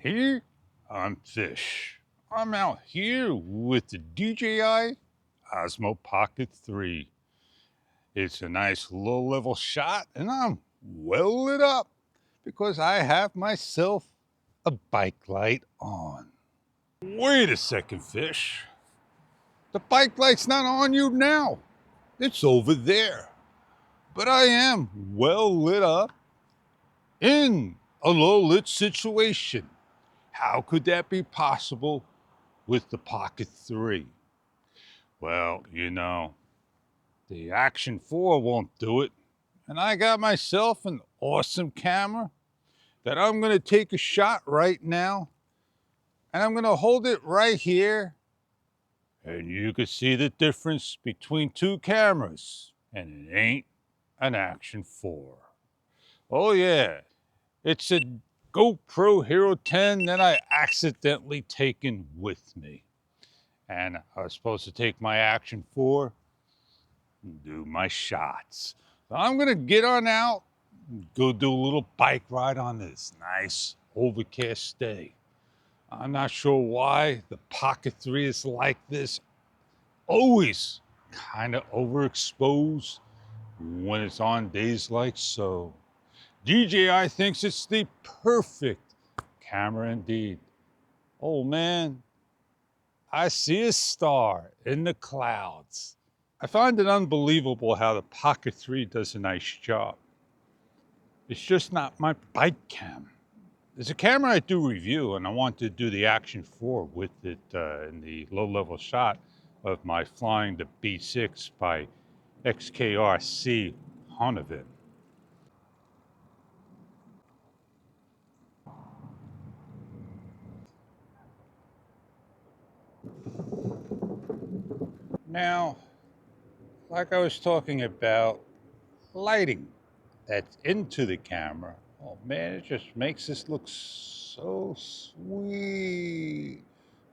Here, I'm Fish. I'm out here with the DJI Osmo Pocket 3. It's a nice low-level shot, and I'm well lit up because I have myself a bike light on. Wait a second, Fish. The bike light's not on you now. It's over there. But I am well lit up in a low-lit situation. How could that be possible with the Pocket 3? Well, the Action 4 won't do it. And I got myself an awesome camera that I'm going to take a shot right now. And I'm going to hold it right here. And you can see the difference between two cameras. And it ain't an Action 4. Oh yeah, it's a GoPro Hero 10 that I accidentally taken with me. And I was supposed to take my Action 4 and do my shots. So I'm gonna get on out and go do a little bike ride on this nice overcast day. I'm not sure why the Pocket 3 is like this. Always kind of overexposed when it's on days like so. DJI thinks it's the perfect camera indeed. Oh man, I see a star in the clouds. I find it unbelievable how the Pocket 3 does a nice job. It's just not my bike cam. There's a camera I do review, and I want to do the Action 4 with it in the low-level shot of my flying the B6 by XKRC Honavit. Now, like I was talking about, lighting that's into the camera. Oh man, it just makes this look so sweet.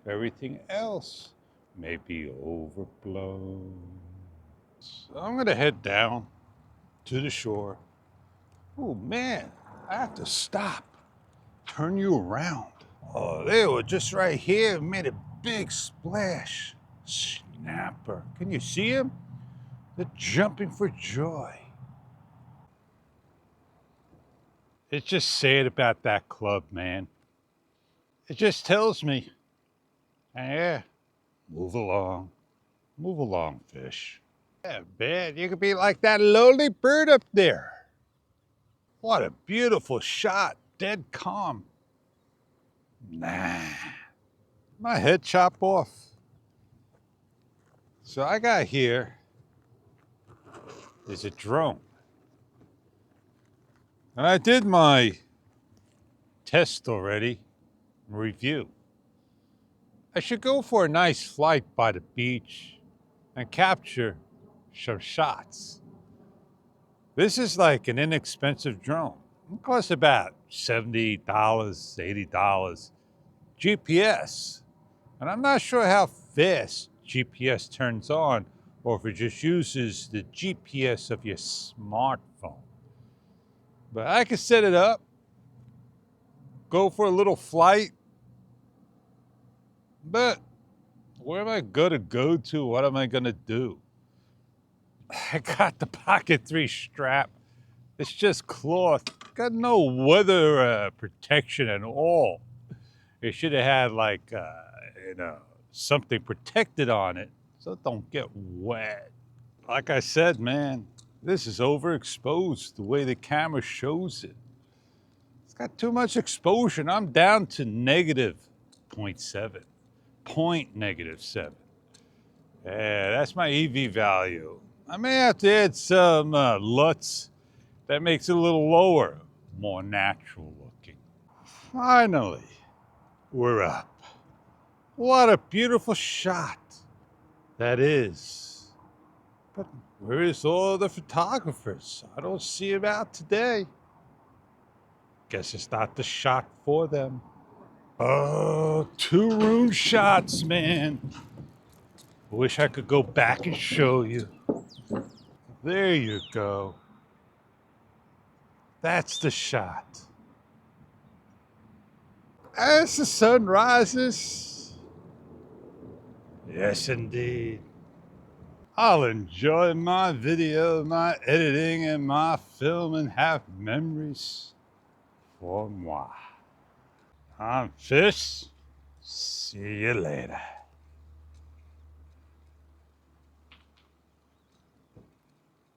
Everything else may be overblown. So I'm gonna head down to the shore. Oh man, I have to stop. Turn you around. Oh, they were just right here, made a big splash. Snapper. Can you see him? They're jumping for joy. It's just sad about that club, man. It just tells me, yeah, move along, fish. Yeah, man, you could be like that lonely bird up there. What a beautiful shot, dead calm. Nah, my head chopped off. So I got here is a drone. And I did my test already, review. I should go for a nice flight by the beach and capture some shots. This is like an inexpensive drone. It costs about $70, $80. GPS. And I'm not sure how fast GPS turns on or if it just uses the GPS of your smartphone. But I can set it up, go for a little flight. But where am I gonna go to? What am I gonna do? I got the Pocket 3 strap. It's just cloth. Got no weather protection at all. It should have had like, something protected on it so it don't get wet. Like I said, man, this is overexposed the way the camera shows it. It's got too much exposure, and I'm down to negative 0.7, -7. Yeah, that's my EV value. I may have to add some LUTs that makes it a little lower, more natural looking. Finally, we're up. What a beautiful shot that is. But where is all the photographers? I don't see them out today. Guess it's not the shot for them. Oh, 2 room shots, man. I wish I could go back and show you. There you go. That's the shot. as the sun rises. Yes, indeed. I'll enjoy my video, my editing, and my film and have memories for moi. I'm Fish. See you later.